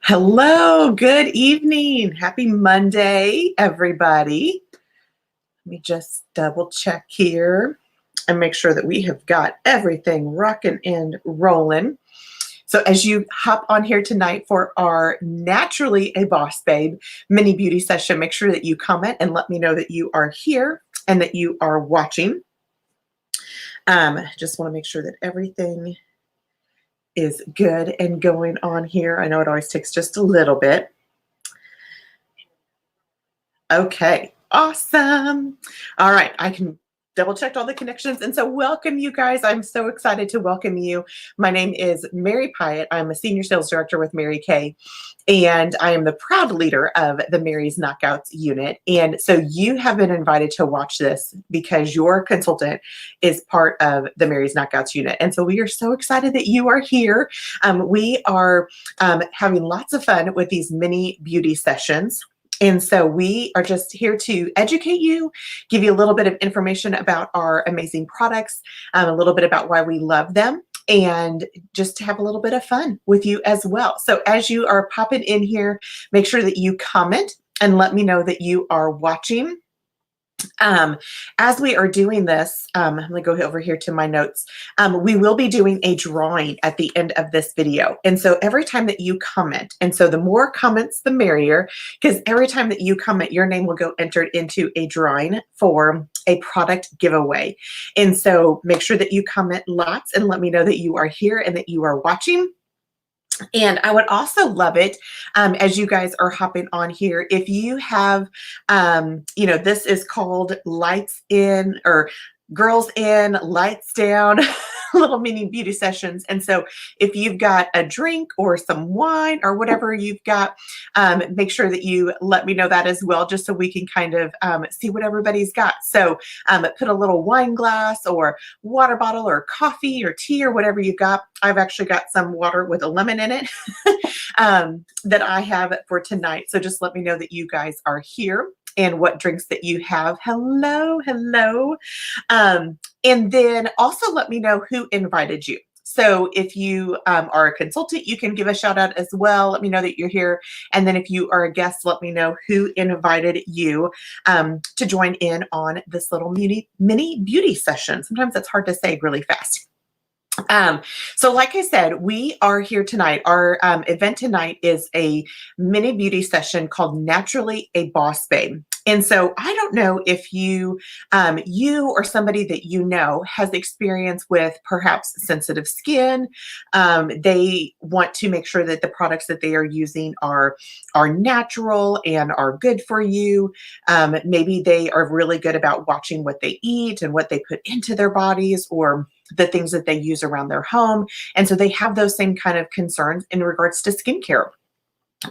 Hello, good evening. Happy Monday, everybody. Let me just double check here and make sure that we have got everything rocking and rolling. So as you hop on here tonight for our Naturally a Boss Babe mini beauty session, make sure that you comment and let me know that you are here and that you are watching. Just want to make sure that everything is good and going on here. I know it always takes just a little bit. Okay, awesome. All right, I can double checked all the connections. And so welcome you guys. I'm so excited to welcome you. My name is Mary Pyatt. I'm a senior sales director with Mary Kay, and I am the proud leader of the Mary's Knockouts unit. And so you have been invited to watch this because your consultant is part of the Mary's Knockouts unit. And so we are so excited that you are here. We are having lots of fun with these mini beauty sessions. And so we are just here to educate you, give you a little bit of information about our amazing products, a little bit about why we love them, and just to have a little bit of fun with you as well. So as you are popping in here, make sure that you comment and let me know that you are watching. As we are doing this, I'm going to go over here to my notes. We will be doing a drawing at the end of this video. And so every time that you comment, and so the more comments, the merrier, because every time that you comment, your name will go entered into a drawing for a product giveaway. And so make sure that you comment lots and let me know that you are here and that you are watching. And I would also love it as you guys are hopping on here, if you have, this is called Lights In or Girls In, Lights Down, little mini beauty sessions. And so if you've got a drink or some wine or whatever you've got, make sure that you let me know that as well, just so we can kind of see what everybody's got. So put a little wine glass or water bottle or coffee or tea or whatever you've got. I've actually got some water with a lemon in it that I have for tonight. So just let me know that you guys are here and what drinks that you have. Hello, hello. And then also let me know who invited you. So if you are a consultant, you can give a shout out as well. Let me know that you're here. And then if you are a guest, let me know who invited you to join in on this little mini beauty session. Sometimes it's hard to say really fast. So like I said, we are here tonight. Our event tonight is a mini beauty session called Naturally a Boss Babe. And so I don't know if you or somebody that you know has experience with perhaps sensitive skin. They want to make sure that the products that they are using are natural and are good for you. Maybe they are really good about watching what they eat and what they put into their bodies, or the things that they use around their home. And so they have those same kind of concerns in regards to skincare.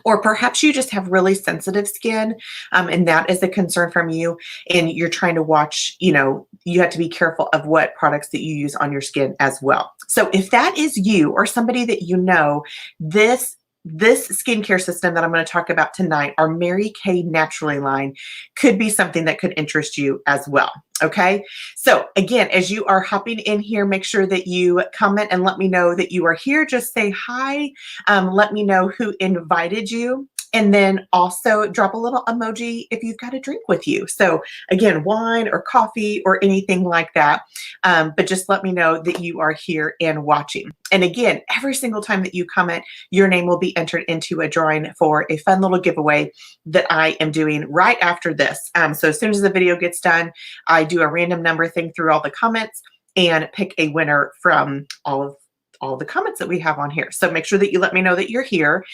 Or perhaps you just have really sensitive skin, and that is a concern from you, and you're trying to watch, you have to be careful of what products that you use on your skin as well. So if that is you or somebody that you know, this skincare system that I'm going to talk about tonight, our Mary Kay Naturally line, could be something that could interest you as well. Okay. So again, as you are hopping in here, make sure that you comment and let me know that you are here. Just say hi. Let me know who invited you. And then also drop a little emoji if you've got a drink with you. So again, wine or coffee or anything like that. But just let me know that you are here and watching. And again, every single time that you comment, your name will be entered into a drawing for a fun little giveaway that I am doing right after this. So as soon as the video gets done, I do a random number thing through all the comments and pick a winner from all the comments that we have on here. So make sure that you let me know that you're here.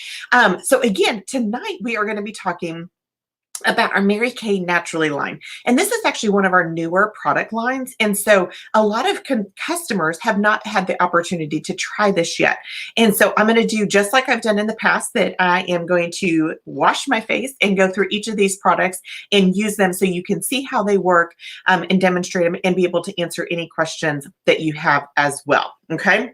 So again, tonight we are going to be talking about our Mary Kay Naturally line. And this is actually one of our newer product lines. And so a lot of customers have not had the opportunity to try this yet. And so I'm going to do just like I've done in the past, that I am going to wash my face and go through each of these products and use them so you can see how they work and demonstrate them and be able to answer any questions that you have as well. Okay.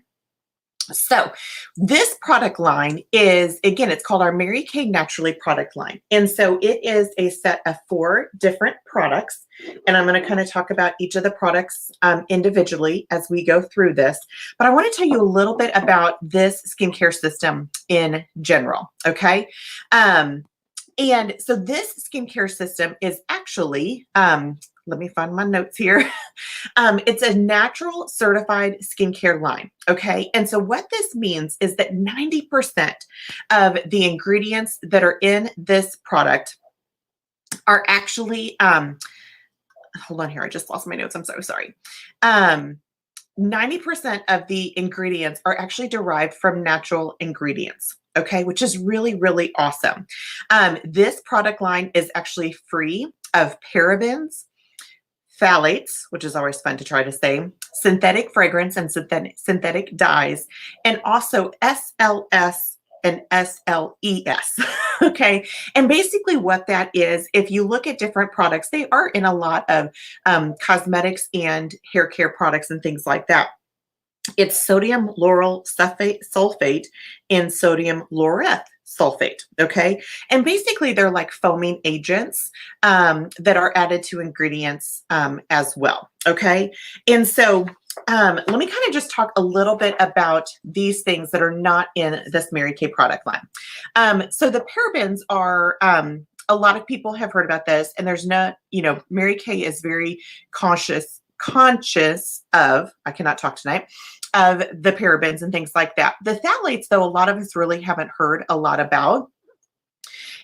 So this product line is, again, it's called our Mary Kay Naturally product line. And so it is a set of 4 different products. And I'm going to kind of talk about each of the products individually as we go through this. But I want to tell you a little bit about this skincare system in general. Okay. And so this skincare system is actually, let me find my notes here. It's a natural certified skincare line. Okay. And so what this means is that 90% of the ingredients that are in this product are actually, hold on here. I just lost my notes. I'm so sorry. 90% of the ingredients are actually derived from natural ingredients. Okay, which is really, really awesome. This product line is actually free of parabens, phthalates, which is always fun to try to say, synthetic fragrance and synthetic dyes, and also SLS and SLES. Okay. And basically what that is, if you look at different products, they are in a lot of cosmetics and hair care products and things like that. It's sodium lauryl sulfate and sodium laureth sulfate. Okay. And basically they're like foaming agents that are added to ingredients as well. Okay. And so let me kind of just talk a little bit about these things that are not in this Mary Kay product line. So the parabens are, a lot of people have heard about this, and there's not, Mary Kay is very conscious of, I cannot talk tonight, of the parabens and things like that. The phthalates, though, a lot of us really haven't heard a lot about.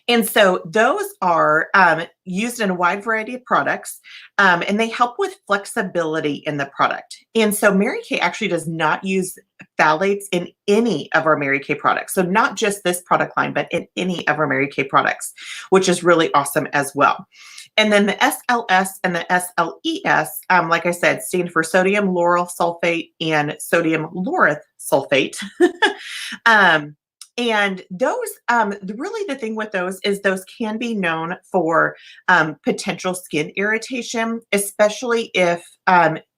And so those are used in a wide variety of products, and they help with flexibility in the product. And so Mary Kay actually does not use phthalates in any of our Mary Kay products. So not just this product line, but in any of our Mary Kay products, which is really awesome as well. And then the SLS and the SLES, like I said, stand for sodium lauryl sulfate and sodium laureth sulfate. And those, really the thing with those is those can be known for potential skin irritation, especially if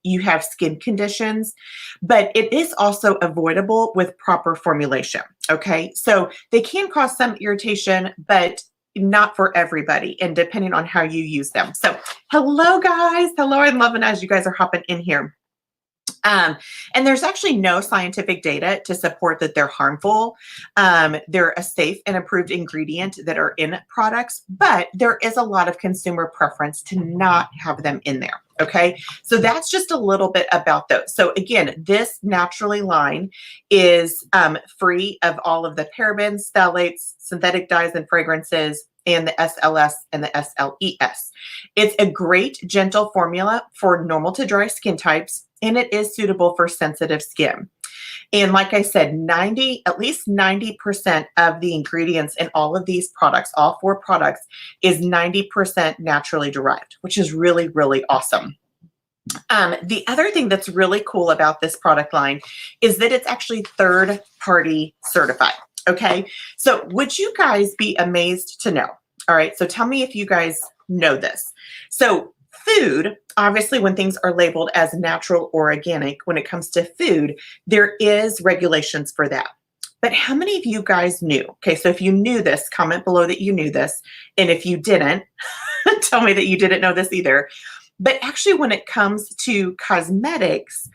you have skin conditions, but it is also avoidable with proper formulation. Okay, so they can cause some irritation, but not for everybody, and depending on how you use them. So hello guys, hello, I'm loving as you guys are hopping in here. And there's actually no scientific data to support that they're harmful. They're a safe and approved ingredient that are in products, but there is a lot of consumer preference to not have them in there. Okay, so that's just a little bit about those. So again, this naturally line is free of all of the parabens, phthalates, synthetic dyes and fragrances, and the SLS and the SLES. It's a great gentle formula for normal to dry skin types, and it is suitable for sensitive skin. And like I said, at least 90% of the ingredients in all of these products, all 4 products, is 90% naturally derived, which is really, really awesome. The other thing that's really cool about this product line is that it's actually third-party certified. Okay, so would you guys be amazed to know? All right, so tell me if you guys know this. So food, obviously when things are labeled as natural or organic, when it comes to food, there is regulations for that. But how many of you guys knew? Okay, so if you knew this, comment below that you knew this. And if you didn't, tell me that you didn't know this either. But actually when it comes to cosmetics,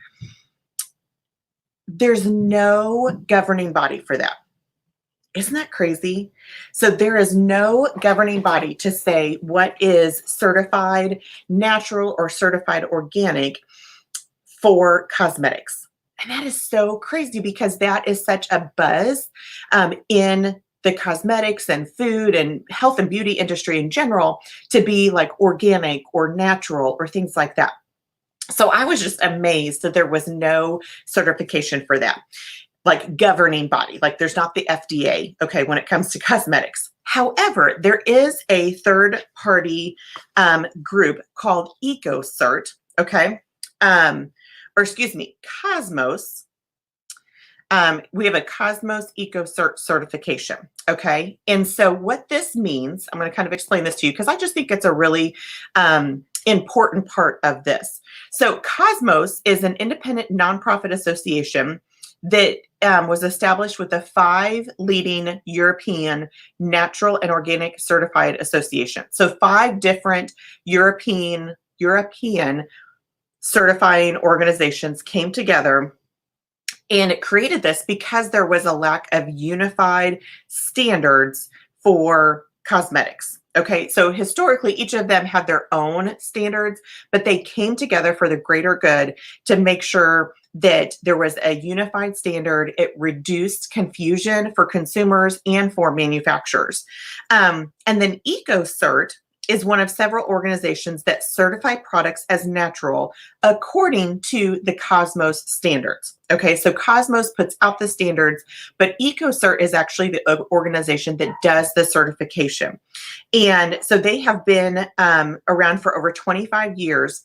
there's no governing body for that. Isn't that crazy? So there is no governing body to say what is certified natural or certified organic for cosmetics. And that is so crazy because that is such a buzz in the cosmetics and food and health and beauty industry in general to be like organic or natural or things like that. So I was just amazed that there was no certification for that, like governing body, like there's not the FDA, okay, when it comes to cosmetics. However, there is a third party group called EcoCert, okay, or excuse me, Cosmos. We have a Cosmos EcoCert certification, okay? And so what this means, I'm going to kind of explain this to you because I just think it's a really important part of this. So Cosmos is an independent nonprofit association that was established with the 5 leading European natural and organic certified associations. So 5 different European certifying organizations came together, and it created this because there was a lack of unified standards for cosmetics. Okay, so historically, each of them had their own standards, but they came together for the greater good to make sure that there was a unified standard. It reduced confusion for consumers and for manufacturers. And then EcoCert is one of several organizations that certify products as natural according to the Cosmos standards. Okay, so Cosmos puts out the standards, but EcoCert is actually the organization that does the certification. And so they have been around for over 25 years.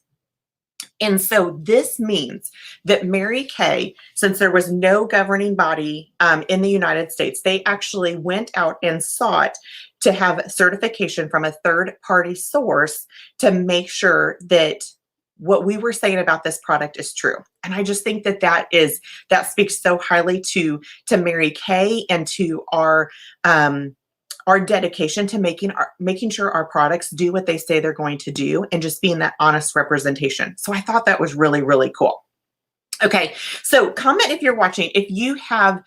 And so this means that Mary Kay, since there was no governing body in the United States, they actually went out and sought to have certification from a third-party source to make sure that what we were saying about this product is true. And I just think that that speaks so highly to Mary Kay and to our dedication to making sure our products do what they say they're going to do, and just being that honest representation. So I thought that was really, really cool. Okay, so comment if you're watching, if you have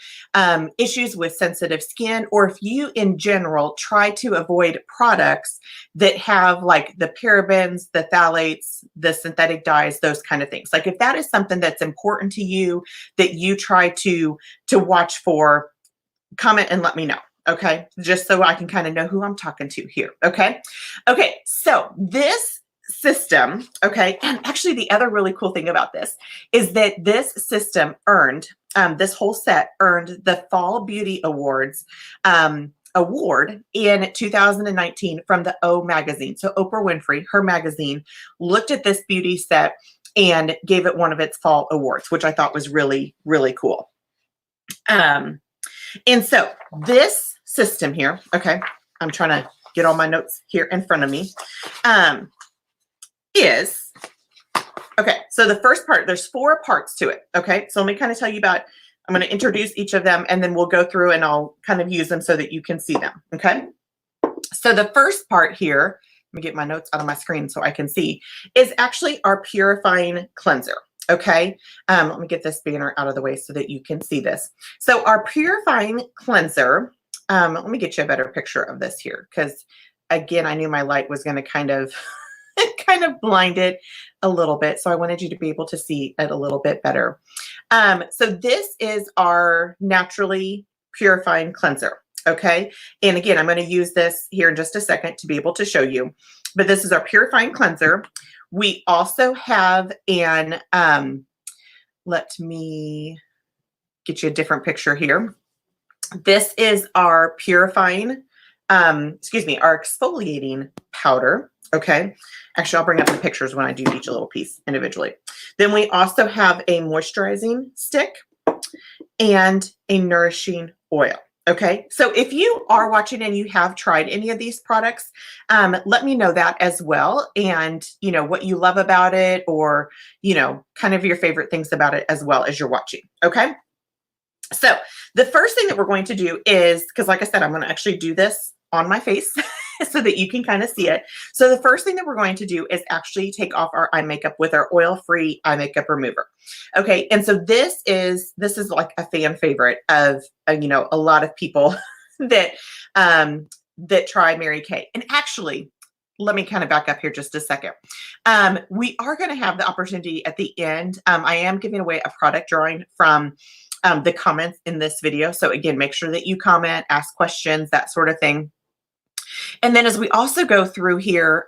issues with sensitive skin, or if you in general try to avoid products that have like the parabens, the phthalates, the synthetic dyes, those kind of things. Like if that is something that's important to you, that you try to watch for, comment and let me know. Okay, just so I can kind of know who I'm talking to here. Okay, so this system, okay, and actually the other really cool thing about this is that this system earned, this whole set earned the Fall Beauty Awards award in 2019 from the O magazine. So Oprah Winfrey, her magazine, looked at this beauty set and gave it one of its fall awards, which I thought was really, really cool. And so this system here, okay, I'm trying to get all my notes here in front of me, is, okay, so the first part, there's 4 parts to it, okay? So let me kind of tell you about, I'm going to introduce each of them, and then we'll go through and I'll kind of use them so that you can see them, okay? So the first part here, let me get my notes out of my screen so I can see, is actually our purifying cleanser. Okay, let me get this banner out of the way so that you can see this. So our purifying cleanser, let me get you a better picture of this here, because again, I knew my light was going to kind of blind it a little bit. So I wanted you to be able to see it a little bit better. So this is our naturally purifying cleanser. Okay, and again, I'm going to use this here in just a second to be able to show you, but this is our purifying cleanser. We also have an, let me get you a different picture here. This is our purifying, our exfoliating powder. Okay. Actually, I'll bring up the pictures when I do each little piece individually. Then we also have a moisturizing stick and a nourishing oil. Okay, so if you are watching and you have tried any of these products, let me know that as well, and you know what you love about it, or you know kind of your favorite things about it as well as you're watching. Okay, so the first thing that we're going to do is, because like I said, I'm going to actually do this on my face so that you can kind of see it. So the first thing that we're going to do is actually take off our eye makeup with our oil-free eye makeup remover. Okay, and so this is like a fan favorite of you know a lot of people that that try Mary Kay. And actually, let me kind of back up here just a second. We are going to have the opportunity at the end. I am giving away a product drawing from the comments in this video. So again, make sure that you comment, ask questions, that sort of thing. And then as we also go through here,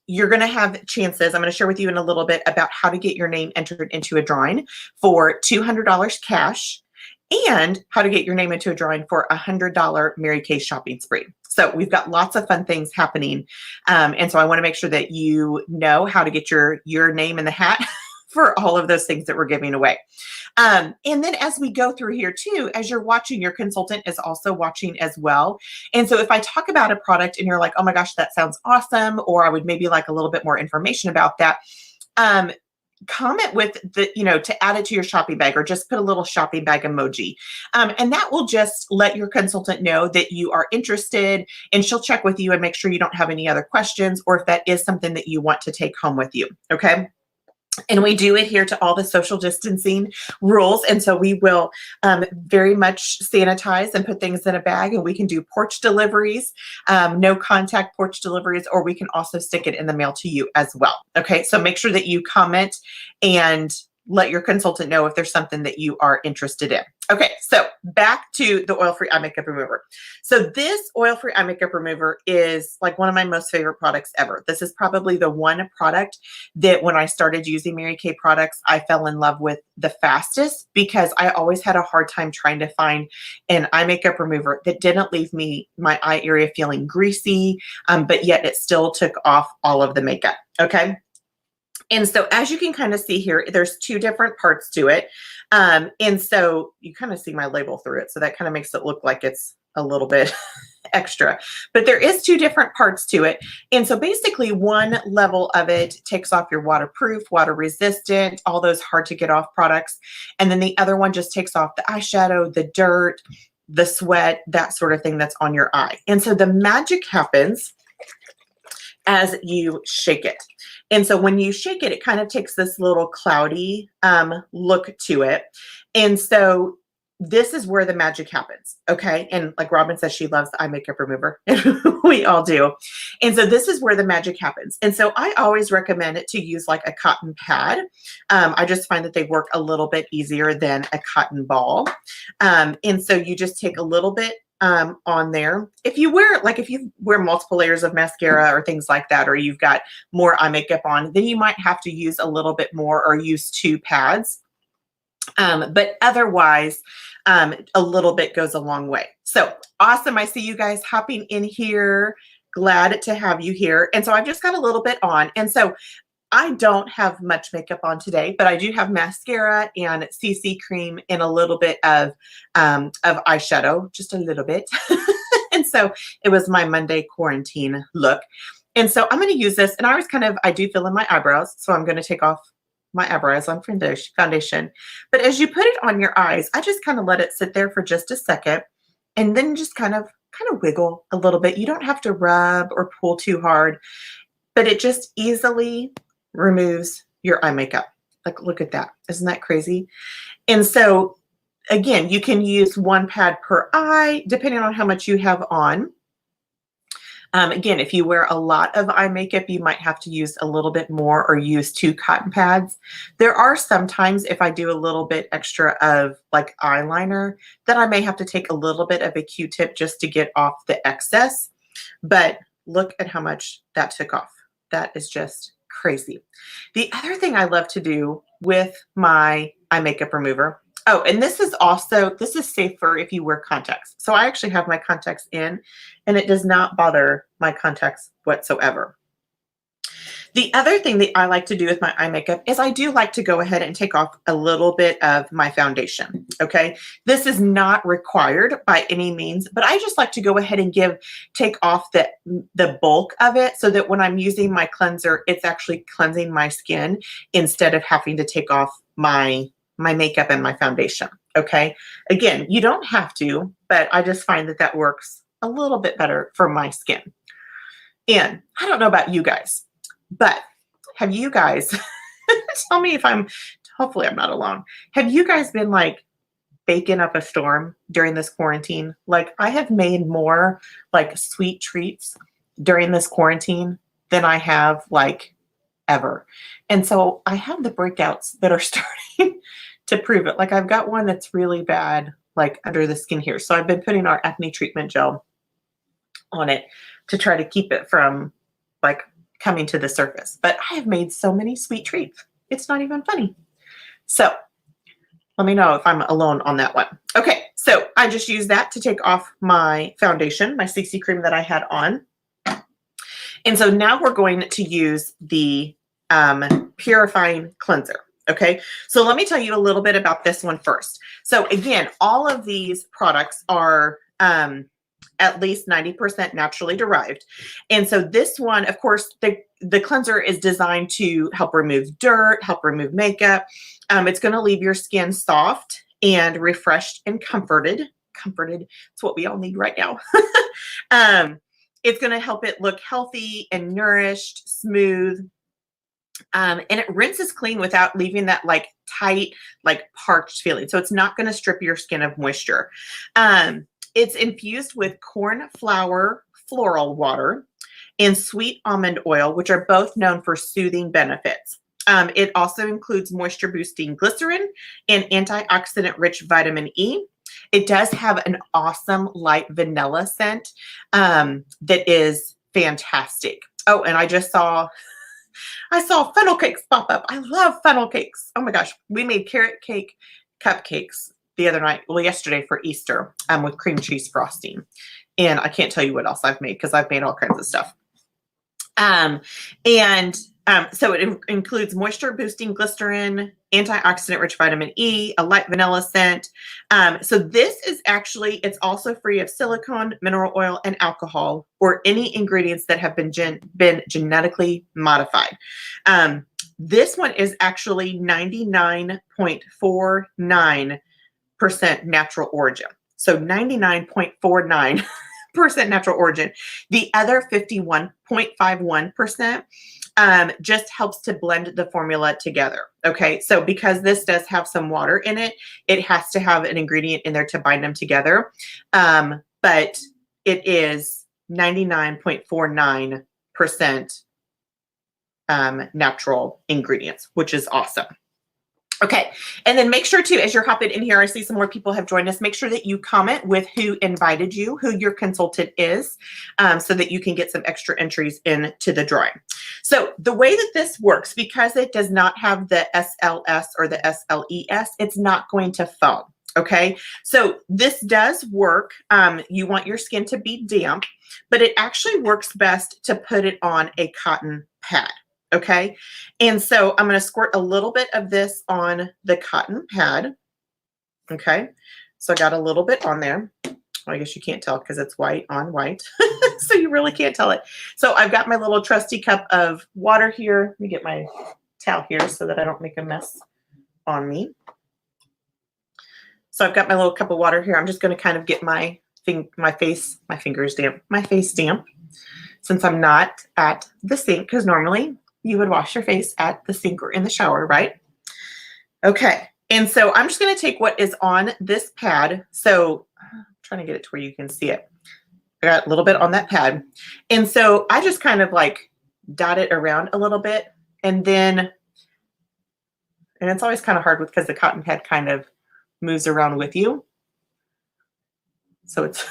you're going to have chances. I'm going to share with you in a little bit about how to get your name entered into a drawing for $200 cash, and how to get your name into a drawing for a $100 Mary Kay shopping spree. So we've got lots of fun things happening. And so I want to make sure that you know how to get your name in the hat for all of those things that we're giving away. And then as we go through here too, as you're watching, your consultant is also watching as well. And so if I talk about a product and you're like, oh my gosh, that sounds awesome, or I would maybe like a little bit more information about that, comment with the, to add it to your shopping bag, or just put a little shopping bag emoji. And that will just let your consultant know that you are interested, and she'll check with you and make sure you don't have any other questions, or if that is something that you want to take home with you. Okay. And we do adhere to all the social distancing rules. And so we will very much sanitize and put things in a bag, and we can do porch deliveries, no contact porch deliveries, or we can also stick it in the mail to you as well. Okay. So make sure that you comment and let your consultant know if there's something that you are interested in. Okay, so back to the oil-free eye makeup remover. So this oil-free eye makeup remover is like one of my most favorite products ever. This is probably the one product that when I started using Mary Kay products, I fell in love with the fastest, because I always had a hard time trying to find an eye makeup remover that didn't leave my eye area feeling greasy, but yet it still took off all of the makeup. Okay. And so as you can kind of see here, there's two different parts to it. And so you kind of see my label through it. So that kind of makes it look like it's a little bit extra, but there is two different parts to it. And so basically one level of it takes off your waterproof, water resistant, all those hard to get off products. And then the other one just takes off the eyeshadow, the dirt, the sweat, that sort of thing that's on your eye. And so the magic happens as you shake it. And so when you shake it, it kind of takes this little cloudy look to it. And so this is where the magic happens. Okay. And like Robin says, she loves the eye makeup remover. We all do. And so this is where the magic happens. And so I always recommend it to use like a cotton pad. I just find that they work a little bit easier than a cotton ball. And so you just take a little bit on there. If you wear multiple layers of mascara or things like that, or you've got more eye makeup on, then you might have to use a little bit more, or use two pads. But otherwise, a little bit goes a long way. So awesome. I see you guys hopping in here. Glad to have you here. And so I've just got a little bit on. And so I don't have much makeup on today, but I do have mascara and CC cream and a little bit of eyeshadow, just a little bit. And so it was my Monday quarantine look. And so I'm going to use this, and I do fill in my eyebrows. So I'm going to take off my eyebrows on foundation. But as you put it on your eyes, I just kind of let it sit there for just a second, and then just kind of wiggle a little bit. You don't have to rub or pull too hard, but it just easily removes your eye makeup. Like, look at that. Isn't that crazy? And so again, you can use one pad per eye, depending on how much you have on. Again, if you wear a lot of eye makeup, you might have to use a little bit more, or use two cotton pads. There are sometimes, if I do a little bit extra of like eyeliner, then I may have to take a little bit of a Q-tip just to get off the excess. But look at how much that took off. That is just crazy. The other thing I love to do with my eye makeup remover, oh, and this is safer if you wear contacts. So I actually have my contacts in, and it does not bother my contacts whatsoever. The other thing that I like to do with my eye makeup is I do like to go ahead and take off a little bit of my foundation. Okay. This is not required by any means, but I just like to go ahead and take off the bulk of it, so that when I'm using my cleanser, it's actually cleansing my skin instead of having to take off my makeup and my foundation. Okay. Again, you don't have to, but I just find that works a little bit better for my skin. And I don't know about you guys, but have you guys, tell me if hopefully I'm not alone. Have you guys been like baking up a storm during this quarantine? Like, I have made more like sweet treats during this quarantine than I have like ever. And so I have the breakouts that are starting to prove it. Like, I've got one that's really bad, like under the skin here. So I've been putting our acne treatment gel on it to try to keep it from like coming to the surface. But I have made so many sweet treats. It's not even funny. So let me know if I'm alone on that one. Okay. So I just used that to take off my foundation, my CC cream that I had on. And so now we're going to use the purifying cleanser. Okay, so let me tell you a little bit about this one first. So again, all of these products are at least 90% naturally derived. And so this one, of course, the cleanser is designed to help remove dirt, help remove makeup. It's going to leave your skin soft and refreshed and comforted. Comforted. It's what we all need right now. It's going to help it look healthy and nourished, smooth. And it rinses clean without leaving that like tight, like parched feeling. So it's not going to strip your skin of moisture. It's infused with corn flour floral water and sweet almond oil, which are both known for soothing benefits. It also includes moisture boosting glycerin and antioxidant rich vitamin E. It does have an awesome light vanilla scent that is fantastic. Oh, and I saw funnel cakes pop up. I love funnel cakes. Oh my gosh. We made carrot cake cupcakes the other night, well, yesterday for Easter with cream cheese frosting. And I can't tell you what else I've made because I've made all kinds of stuff. So it includes moisture boosting glycerin, antioxidant rich vitamin E, a light vanilla scent. So this is actually, it's also free of silicone, mineral oil, and alcohol, or any ingredients that have been genetically modified. This one is actually 99.49% natural origin. So 99.49% natural origin. The other 51.51% just helps to blend the formula together. Okay, so because this does have some water in it, it has to have an ingredient in there to bind them together. But it is 99.49% natural ingredients, which is awesome. Okay, and then make sure to, as you're hopping in here, I see some more people have joined us. Make sure that you comment with who invited you, who your consultant is, so that you can get some extra entries into the drawing. So the way that this works, because it does not have the SLS or the SLES, it's not going to foam. Okay, so this does work. You want your skin to be damp, but it actually works best to put it on a cotton pad. Okay, and so I'm going to squirt a little bit of this on the cotton pad. Okay, so I got a little bit on there. Well, I guess you can't tell because it's white on white, so you really can't tell it. So I've got my little trusty cup of water here. Let me get my towel here so that I don't make a mess on me. So I've got my little cup of water here. I'm just going to kind of get my face damp, since I'm not at the sink, because normally you would wash your face at the sink or in the shower, right? Okay, and so I'm just going to take what is on this pad. So I'm trying to get it to where you can see it. I got a little bit on that pad. And so I just kind of like dot it around a little bit. And then, and it's always kind of hard because the cotton pad kind of moves around with you. So it's,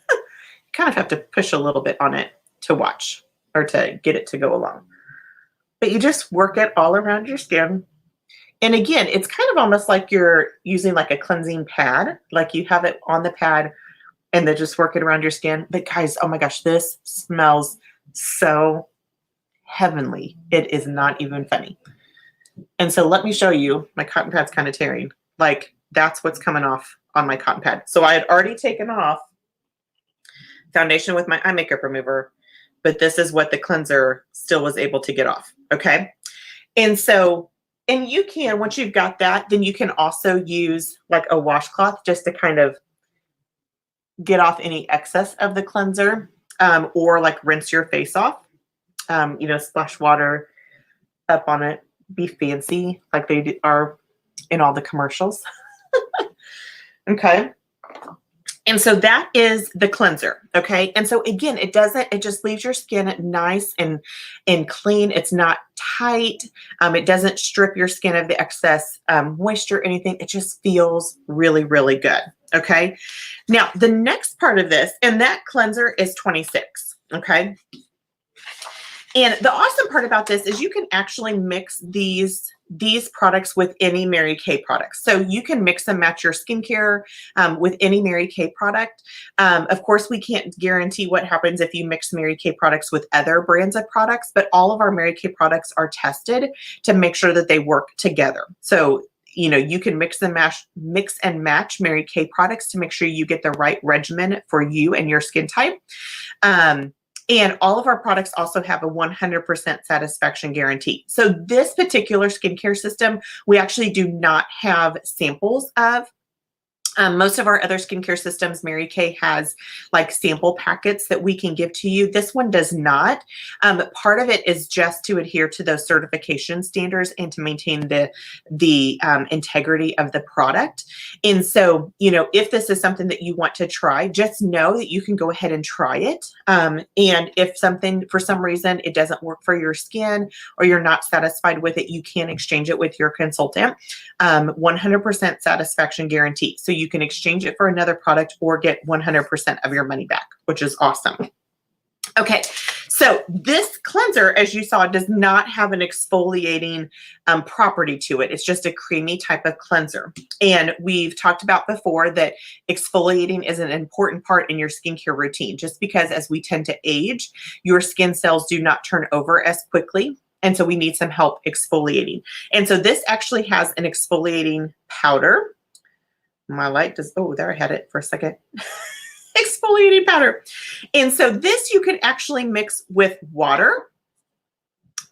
you kind of have to push a little bit on it to watch or to get it to go along. But you just work it all around your skin. And again, it's kind of almost like you're using like a cleansing pad, like you have it on the pad and then just work it around your skin. But guys, oh my gosh, this smells so heavenly. It is not even funny. And so let me show you, my cotton pad's kind of tearing. Like that's what's coming off on my cotton pad. So I had already taken off foundation with my eye makeup remover, but this is what the cleanser still was able to get off. Okay. And so, and you can, once you've got that, then you can also use like a washcloth just to kind of get off any excess of the cleanser, or like rinse your face off, splash water up on it, be fancy like they are in all the commercials. Okay. And so that is the cleanser. Okay. And so again, it just leaves your skin nice and clean. It's not tight. It doesn't strip your skin of the excess moisture or anything. It just feels really, really good. Okay. Now the next part of this, and that cleanser is 26. Okay. And the awesome part about this is you can actually mix these products with any Mary Kay products. So you can mix and match your skincare with any Mary Kay product. Of course, we can't guarantee what happens if you mix Mary Kay products with other brands of products, but all of our Mary Kay products are tested to make sure that they work together. So you can mix and match Mary Kay products to make sure you get the right regimen for you and your skin type. And all of our products also have a 100% satisfaction guarantee. So this particular skincare system, we actually do not have samples of. Most of our other skincare systems, Mary Kay has like sample packets that we can give to you. This one does not. Part of it is just to adhere to those certification standards and to maintain the integrity of the product. And so, if this is something that you want to try, just know that you can go ahead and try it. And if something, for some reason, it doesn't work for your skin or you're not satisfied with it, you can exchange it with your consultant. 100% satisfaction guarantee. So you can exchange it for another product or get 100% of your money back, which is awesome. Okay, so this cleanser, as you saw, does not have an exfoliating property to it. It's just a creamy type of cleanser. And we've talked about before that exfoliating is an important part in your skincare routine, just because as we tend to age, your skin cells do not turn over as quickly. And so we need some help exfoliating. And so this actually has an exfoliating powder. My light does, oh, there I had it for a second. Exfoliating powder. And so this you can actually mix with water,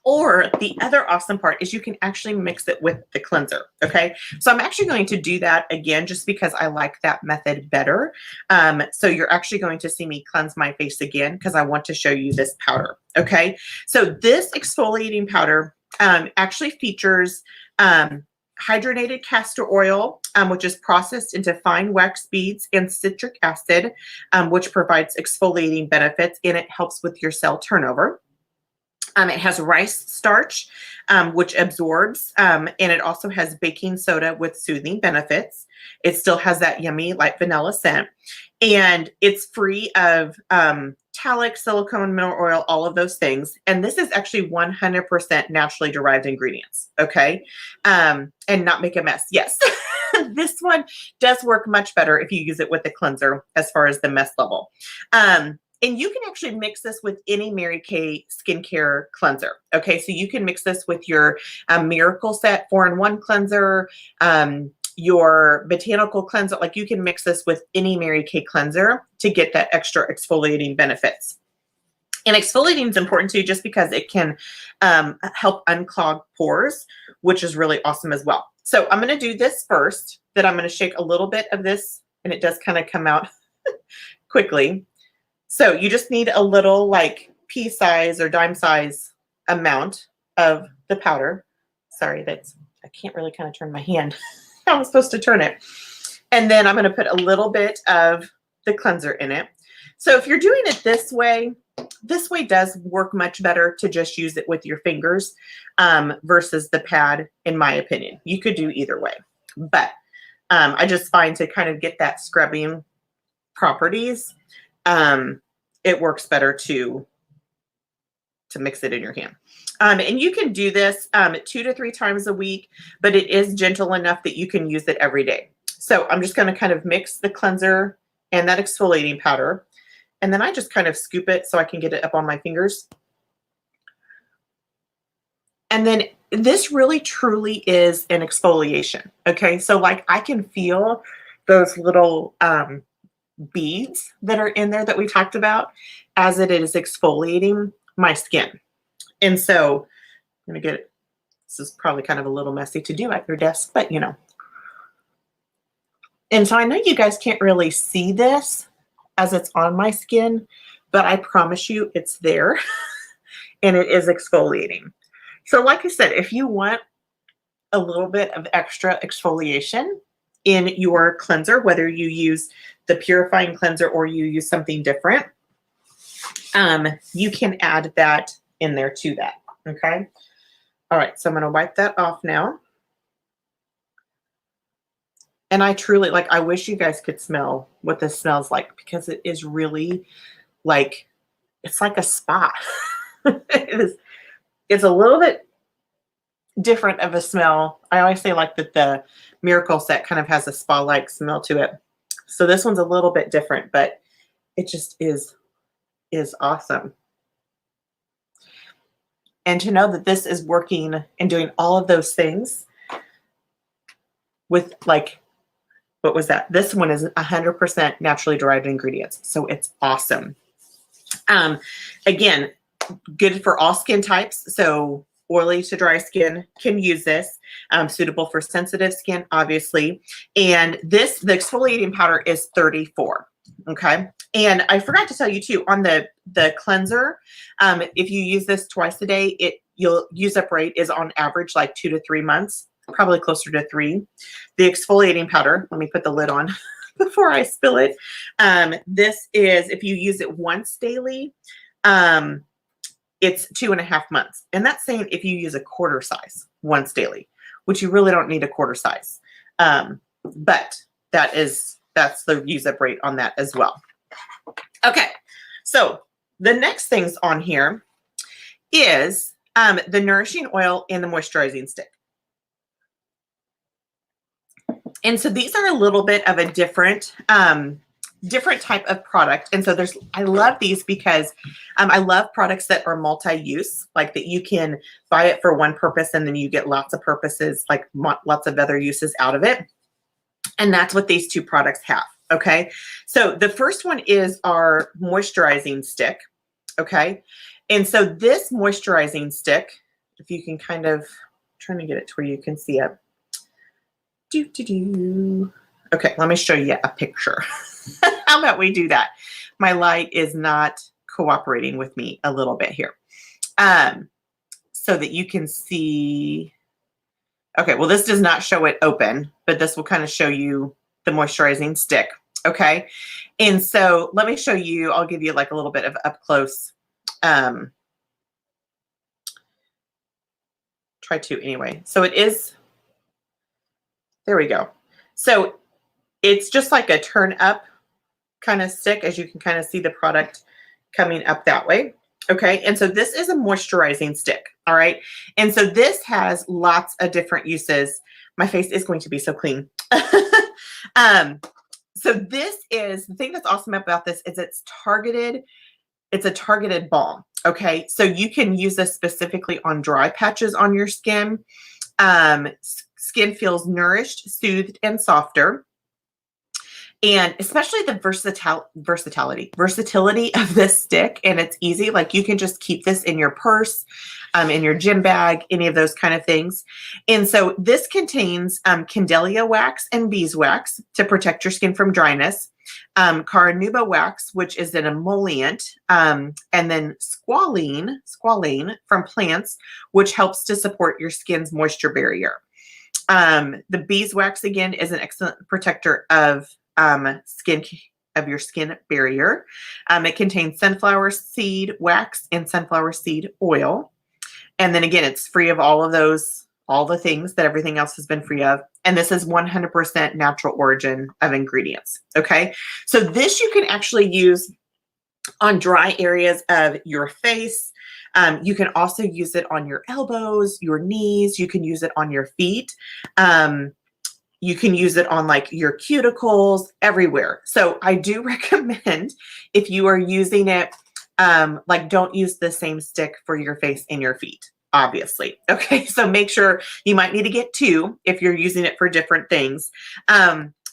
or the other awesome part is you can actually mix it with the cleanser. Okay. So I'm actually going to do that again, just because I like that method better. So you're actually going to see me cleanse my face again, because I want to show you this powder. Okay. So this exfoliating powder actually features hydrogenated castor oil, which is processed into fine wax beads, and citric acid, which provides exfoliating benefits, and it helps with your cell turnover. It has rice starch, which absorbs, and it also has baking soda with soothing benefits. It still has that yummy light vanilla scent, and it's free of talc, silicone, mineral oil, all of those things. And this is actually 100% naturally derived ingredients, okay? And not make a mess. Yes, this one does work much better if you use it with the cleanser as far as the mess level. And you can actually mix this with any Mary Kay skincare cleanser. Okay, so you can mix this with your Miracle Set 4-in-1 cleanser, your botanical cleanser. Like, you can mix this with any Mary Kay cleanser to get that extra exfoliating benefits. And exfoliating is important too, just because it can help unclog pores, which is really awesome as well. So I'm going to do this first. Then I'm going to shake a little bit of this, and it does kind of come out quickly. So you just need a little like pea size or dime size amount of the powder. Sorry, I can't really kind of turn my hand. How I'm supposed to turn it. And then I'm going to put a little bit of the cleanser in it. So if you're doing it this way does work much better to just use it with your fingers versus the pad, in my opinion. You could do either way. But I just find to kind of get that scrubbing properties, it works better to mix it in your hand. And you can do this 2 to 3 times a week, but it is gentle enough that you can use it every day. So I'm just going to kind of mix the cleanser and that exfoliating powder. And then I just kind of scoop it so I can get it up on my fingers. And then this really truly is an exfoliation. Okay. So like, I can feel those little beads that are in there that we talked about as it is exfoliating my skin. And so I'm going to get it. This is probably kind of a little messy to do at your desk, but you know. And so I know you guys can't really see this as it's on my skin, but I promise you it's there and it is exfoliating. So like I said, if you want a little bit of extra exfoliation in your cleanser, whether you use the purifying cleanser or you use something different, you can add that in there to that. Okay. All right. So I'm going to wipe that off now. And I truly, like, I wish you guys could smell what this smells like, because it is really like, it's like a spa. It's a little bit different of a smell. I always say like that the Miracle Set kind of has a spa-like smell to it. So this one's a little bit different, but it just is awesome. And to know that this is working and doing all of those things with like, what was that? This one is 100% naturally derived ingredients. So it's awesome. Again, good for all skin types. So oily to dry skin can use this. Suitable for sensitive skin, obviously. And the exfoliating powder is 34. Okay. And I forgot to tell you too, on the cleanser, if you use this twice a day, you'll use up rate is on average like 2 to 3 months, probably closer to 3. The exfoliating powder, let me put the lid on before I spill it. This is, if you use it once daily, it's 2.5 months. And that's saying if you use a quarter size once daily, which you really don't need a quarter size. But that's the use up rate on that as well. Okay. So the next things on here is the nourishing oil and the moisturizing stick. And so these are a little bit of a different type of product. And so I love these because I love products that are multi-use, like that you can buy it for one purpose and then you get lots of purposes, like lots of other uses out of it. And that's what these two products have. Okay. So the first one is our moisturizing stick. Okay. And so this moisturizing stick, if you can kind of, trying to get it to where you can see it. Okay, let me show you a picture. How about we do that? My light is not cooperating with me a little bit here. So that you can see. Okay, well, this does not show it open, but this will kind of show you the moisturizing stick. Okay, and so let me show you, I'll give you like a little bit of up close. Try to anyway. So it is. There we go. So it's just like a turn up kind of stick, as you can kind of see the product coming up that way. Okay. And so this is a moisturizing stick. All right. And so this has lots of different uses. My face is going to be so clean. So this is the thing that's awesome about this is it's targeted. It's a targeted balm. Okay. So you can use this specifically on dry patches on your skin. Skin feels nourished, soothed, and softer. And especially the versatility of this stick, and it's easy. Like you can just keep this in your purse, in your gym bag, any of those kind of things. And so this contains Candelia wax and beeswax to protect your skin from dryness, Caranuba wax, which is an emollient, and then squalene from plants, which helps to support your skin's moisture barrier. The beeswax again is an excellent protector of your skin barrier. It contains sunflower seed wax and sunflower seed oil. And then again, it's free of all the things that everything else has been free of. And this is 100% natural origin of ingredients. Okay. So this you can actually use on dry areas of your face. You can also use it on your elbows, your knees. You can use it on your feet. You can use it on like your cuticles, everywhere. So I do recommend if you are using it, like don't use the same stick for your face and your feet, obviously. Okay. So make sure you might need to get 2 if you're using it for different things.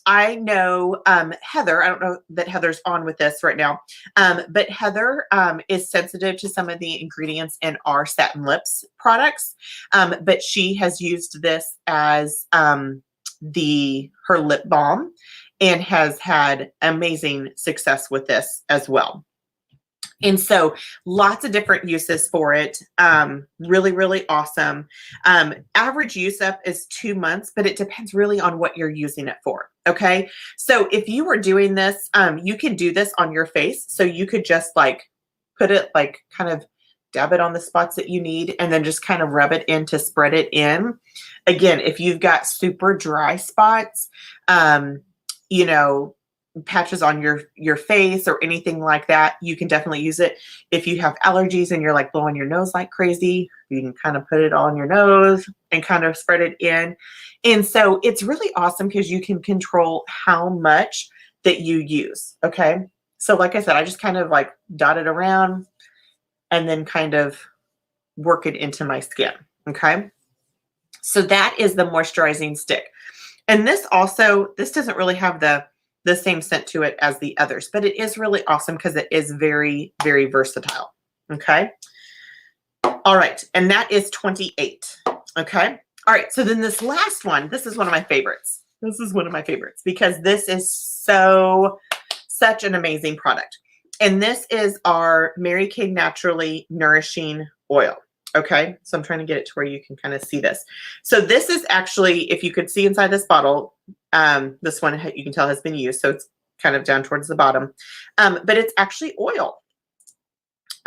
I know Heather, I don't know that Heather's on with us right now, but Heather is sensitive to some of the ingredients in our Satin Lips products, but she has used this as her lip balm and has had amazing success with this as well. And so lots of different uses for it. Really, really awesome. Average use up is 2 months, but it depends really on what you're using it for. Okay. So if you were doing this, you can do this on your face. So you could just like put it like kind of dab it on the spots that you need and then just kind of rub it in to spread it in. Again, if you've got super dry spots, patches on your face or anything like that, you can definitely use it. If you have allergies and you're like blowing your nose like crazy, you can kind of put it on your nose and kind of spread it in. And so it's really awesome because you can control how much that you use. Okay. So like I said, I just kind of like dot it around and then kind of work it into my skin. Okay. So that is the moisturizing stick. And this also, this doesn't really have the same scent to it as the others, but it is really awesome because it is very, very versatile. Okay. All right. And that is 28. Okay. All right. So then this last one, this is one of my favorites. This is one of my favorites because this is such an amazing product. And this is our Mary Kay Naturally Nourishing Oil. Okay. So I'm trying to get it to where you can kind of see this. So this is actually, if you could see inside this bottle, this one you can tell has been used. So it's kind of down towards the bottom, but it's actually oil.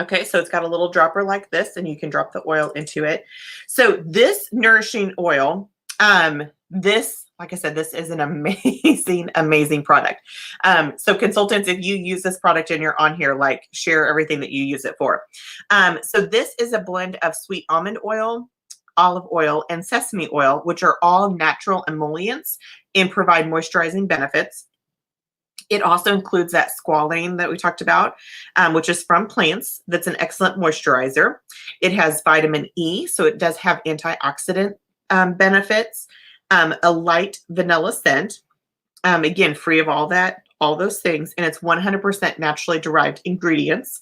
Okay, so it's got a little dropper like this, and you can drop the oil into it. So this nourishing oil, this, like I said, this is an amazing, amazing product. So consultants, if you use this product and you're on here, like share everything that you use it for. So this is a blend of sweet almond oil, olive oil, and sesame oil, which are all natural emollients and provide moisturizing benefits. It also includes that squalane that we talked about, which is from plants. That's an excellent moisturizer. It has vitamin E, so it does have antioxidant benefits, a light vanilla scent, again, free of all those things, and it's 100% naturally derived ingredients.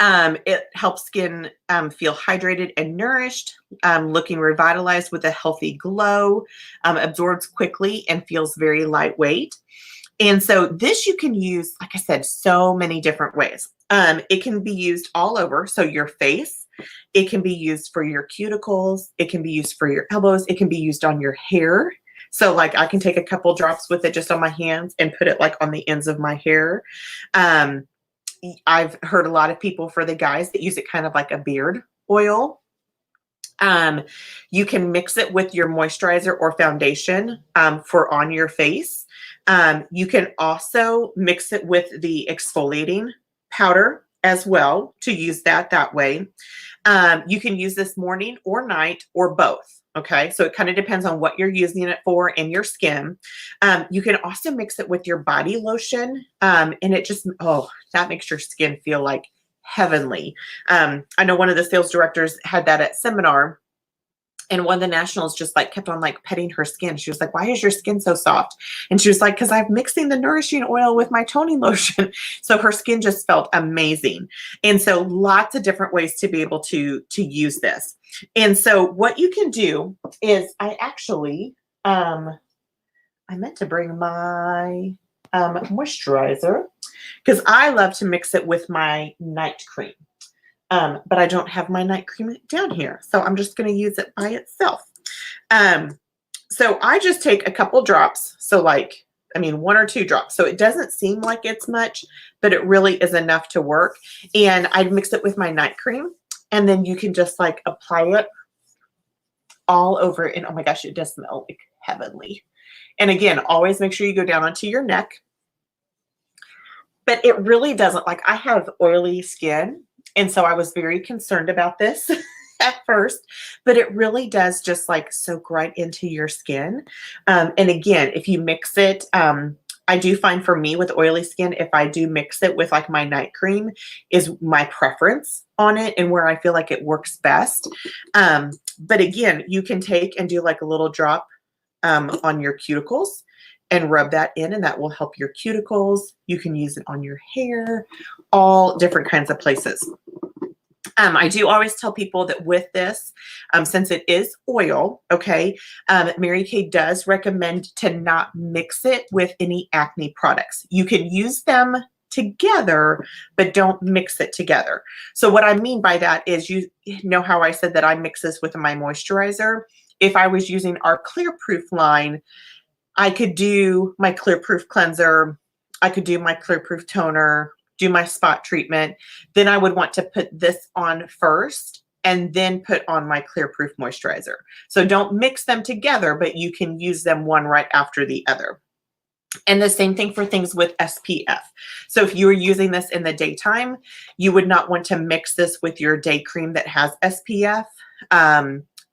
It helps skin feel hydrated and nourished, looking revitalized with a healthy glow, absorbs quickly and feels very lightweight. And so this you can use, like I said, so many different ways. It can be used all over. So your face, it can be used for your cuticles. It can be used for your elbows. It can be used on your hair. So like I can take a couple drops with it just on my hands and put it like on the ends of my hair. I've heard a lot of people, for the guys, that use it kind of like a beard oil. You can mix it with your moisturizer or foundation for on your face. You can also mix it with the exfoliating powder as well to use that way. You can use this morning or night or both. Okay, so it kind of depends on what you're using it for and your skin. You can also mix it with your body lotion, and it just, oh, that makes your skin feel like heavenly. I know one of the sales directors had that at seminar, and one of the nationals just like kept on like petting her skin. She was like, "Why is your skin so soft?" And she was like, "Because I'm mixing the nourishing oil with my toning lotion." So her skin just felt amazing. And so lots of different ways to be able to use this. And so what you can do is I actually, I meant to bring my moisturizer because I love to mix it with my night cream. But I don't have my night cream down here. So I'm just going to use it by itself. So I just take a couple drops. So like, I mean, 1 or 2 drops. So it doesn't seem like it's much, but it really is enough to work. And I'd mix it with my night cream. And then you can just like apply it all over. And oh my gosh, it does smell like heavenly. And again, always make sure you go down onto your neck. But it really doesn't, like I have oily skin. And so I was very concerned about this at first, but it really does just like soak right into your skin. And again, if you mix it, I do find for me with oily skin, if I do mix it with like my night cream is my preference on it and where I feel like it works best. But again, you can take and do like a little drop on your cuticles and rub that in, and that will help your cuticles. You can use it on your hair, all different kinds of places. I do always tell people that with this, since it is oil, okay, Mary Kay does recommend to not mix it with any acne products. You can use them together, but don't mix it together. So what I mean by that is, you know how I said that I mix this with my moisturizer? If I was using our Clear Proof line, I could do my Clear Proof cleanser, I could do my Clear Proof toner, do my spot treatment. Then I would want to put this on first and then put on my Clear Proof moisturizer. So don't mix them together, but you can use them one right after the other. And the same thing for things with SPF. So if you were using this in the daytime, you would not want to mix this with your day cream that has SPF.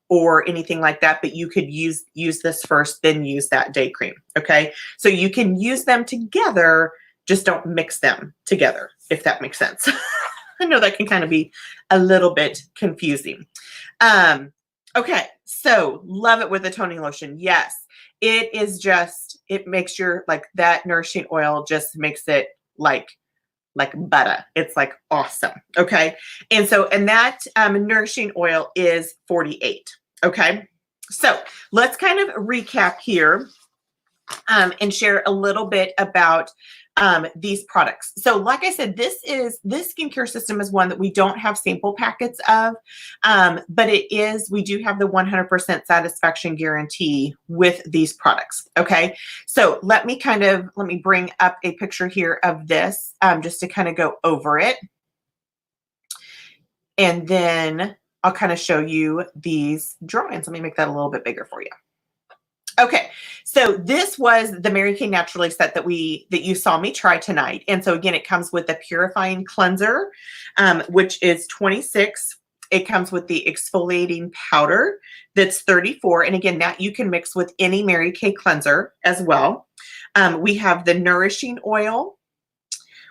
Or anything like that, but you could use this first, then use that day cream. Okay, so you can use them together, just don't mix them together, if that makes sense. I know that can kind of be a little bit confusing. Okay, so love it with the toning lotion. Yes, It is just, it makes your, like, that nourishing oil just makes it like butter. It's like awesome. Okay. And so, and that nourishing oil is 48. Okay. So let's kind of recap here and share a little bit about these products. So like I said, this skincare system is one that we don't have sample packets of, but we do have the 100% satisfaction guarantee with these products. Okay. So let me bring up a picture here of this just to kind of go over it. And then I'll kind of show you these drawings. Let me make that a little bit bigger for you. Okay, so this was the Mary Kay Naturally set that you saw me try tonight. And so again, it comes with the purifying cleanser, which is 26. It comes with the exfoliating powder that's 34. And again, that you can mix with any Mary Kay cleanser as well. We have the nourishing oil,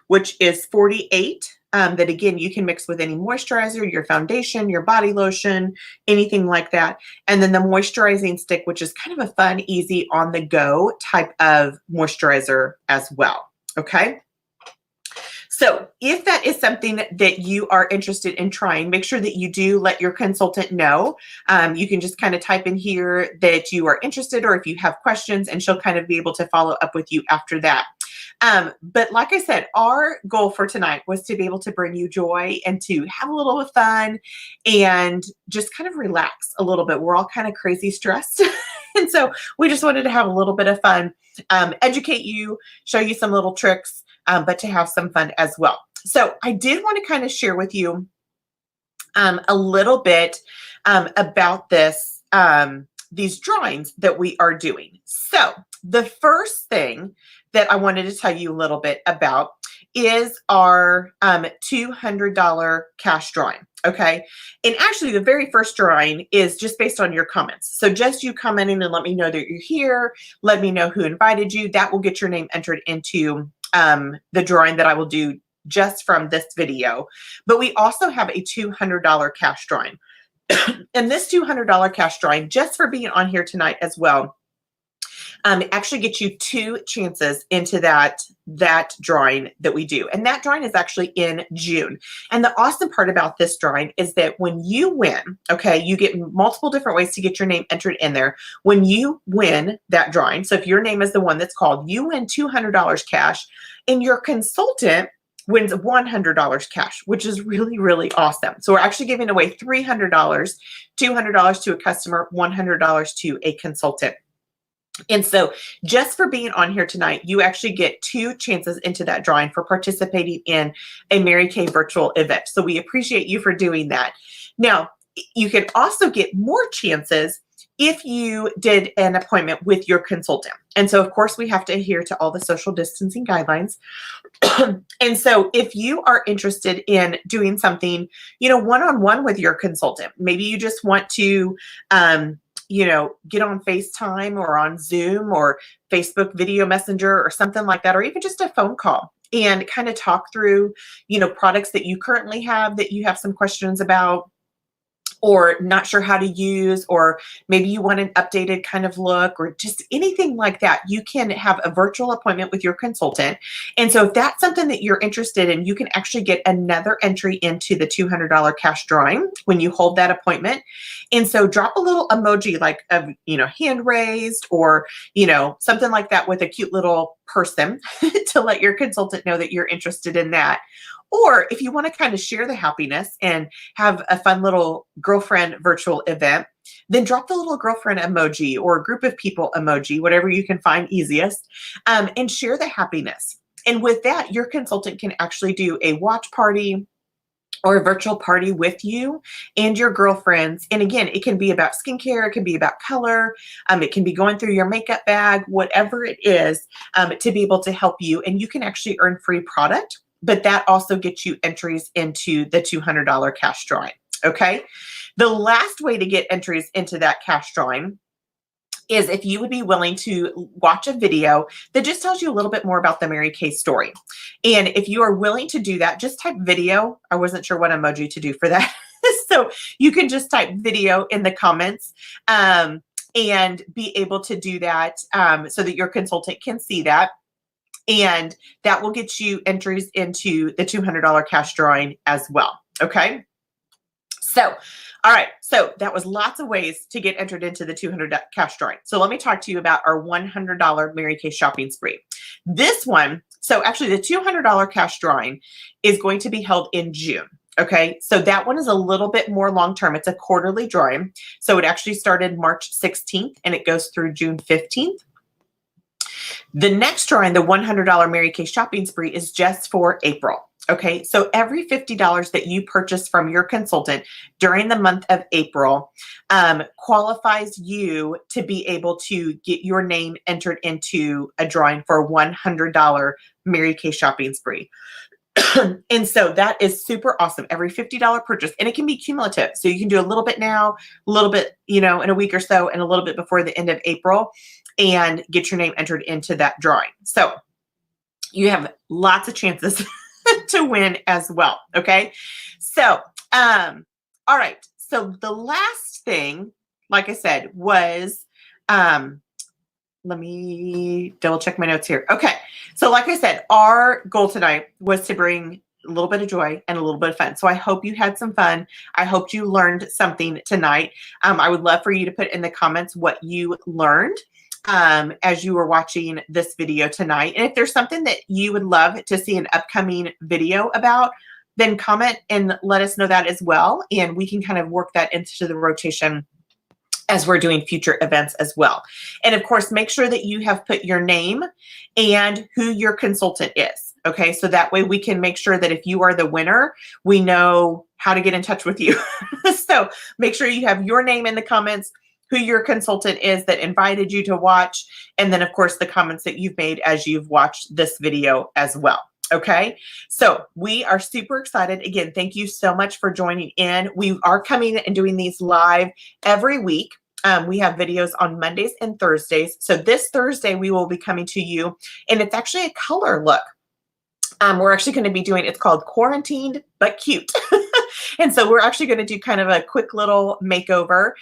which is 48. That again, you can mix with any moisturizer, your foundation, your body lotion, anything like that. And then the moisturizing stick, which is kind of a fun, easy, on the go type of moisturizer as well. Okay. So if that is something that you are interested in trying, make sure that you do let your consultant know. You can just kind of type in here that you are interested, or if you have questions, and she'll kind of be able to follow up with you after that. But like I said, our goal for tonight was to be able to bring you joy and to have a little fun and just kind of relax a little bit. We're all kind of crazy stressed. And so we just wanted to have a little bit of fun, educate you, show you some little tricks, but to have some fun as well. So I did want to kind of share with you a little bit about these drawings that we are doing. So the first thing that I wanted to tell you a little bit about is our $200 cash drawing. Okay. And actually the very first drawing is just based on your comments. So just you commenting and let me know that you're here. Let me know who invited you. That will get your name entered into the drawing that I will do just from this video. But we also have a $200 cash drawing. And this $200 cash drawing, just for being on here tonight as well, actually gets you 2 chances into that drawing that we do. And that drawing is actually in June. And the awesome part about this drawing is that when you win, okay, you get multiple different ways to get your name entered in there. When you win that drawing, so if your name is the one that's called, you win $200 cash, and your consultant wins $100 cash, which is really, really awesome. So we're actually giving away $300, $200 to a customer, $100 to a consultant. And so just for being on here tonight, you actually get 2 chances into that drawing for participating in a Mary Kay virtual event. So we appreciate you for doing that. Now, you can also get more chances if you did an appointment with your consultant. And so, of course, we have to adhere to all the social distancing guidelines. And so if you are interested in doing something, one-on-one with your consultant, maybe you just want to, get on FaceTime or on Zoom or Facebook video messenger or something like that, or even just a phone call and kind of talk through, products that you currently have that you have some questions about, or not sure how to use, or maybe you want an updated kind of look, or just anything like that. You can have a virtual appointment with your consultant. And so if that's something that you're interested in, you can actually get another entry into the $200 cash drawing when you hold that appointment. And so drop a little emoji like hand raised, or something like that with a cute little person to let your consultant know that you're interested in that. Or if you want to kind of share the happiness and have a fun little girlfriend virtual event, then drop the little girlfriend emoji or group of people emoji, whatever you can find easiest, and share the happiness. And with that, your consultant can actually do a watch party or a virtual party with you and your girlfriends. And again, it can be about skincare, it can be about color, it can be going through your makeup bag, whatever it is, to be able to help you. And you can actually earn free product, but that also gets you entries into the $200 cash drawing. Okay. The last way to get entries into that cash drawing is if you would be willing to watch a video that just tells you a little bit more about the Mary Kay story. And if you are willing to do that, just type video. I wasn't sure what emoji to do for that. So you can just type video in the comments. and be able to do that so that your consultant can see that. And that will get you entries into the $200 cash drawing as well. Okay. So, all right. So that was lots of ways to get entered into the $200 cash drawing. So let me talk to you about our $100 Mary Kay shopping spree. This one, so actually the $200 cash drawing is going to be held in June. Okay. So that one is a little bit more long-term. It's a quarterly drawing. So it actually started March 16th and it goes through June 15th. The next drawing, the $100 Mary Kay shopping spree, is just for April. Okay, so every $50 that you purchase from your consultant during the month of April qualifies you to be able to get your name entered into a drawing for a $100 Mary Kay shopping spree. And so that is super awesome. Every $50 purchase, and it can be cumulative. So you can do a little bit now, a little bit, in a week or so, and a little bit before the end of April, and get your name entered into that drawing. So you have lots of chances to win as well. Okay. So, all right. So the last thing, like I said, was, let me double check my notes here. Okay. So like I said, our goal tonight was to bring a little bit of joy and a little bit of fun. So I hope you had some fun. I hope you learned something tonight. I would love for you to put in the comments what you learned as you were watching this video tonight. And if there's something that you would love to see an upcoming video about, then comment and let us know that as well. And we can kind of work that into the rotation as we're doing future events as well. And of course, make sure that you have put your name and who your consultant is. Okay, so that way we can make sure that if you are the winner, we know how to get in touch with you. So make sure you have your name in the comments, who your consultant is that invited you to watch, and then of course the comments that you've made as you've watched this video as well. Okay, so we are super excited. Again, thank you so much for joining in. We are coming and doing these live every week. We have videos on Mondays and Thursdays. So this Thursday we will be coming to you, and it's actually a color look. We're actually going to be doing, it's called Quarantined But Cute. And so we're actually going to do kind of a quick little makeover.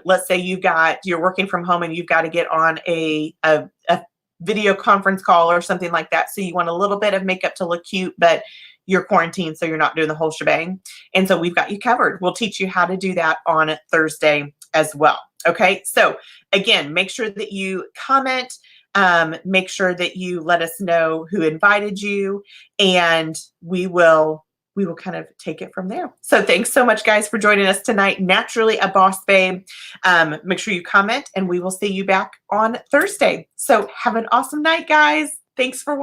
Let's say you're working from home and you've got to get on a video conference call or something like that. So you want a little bit of makeup to look cute, but you're quarantined, so you're not doing the whole shebang. And so we've got you covered. We'll teach you how to do that on Thursday as well. Okay. So again, make sure that you comment, make sure that you let us know who invited you, and we will kind of take it from there. So thanks so much, guys, for joining us tonight. Naturally a Boss Babe. Make sure you comment, and we will see you back on Thursday. So have an awesome night, guys. Thanks for watching.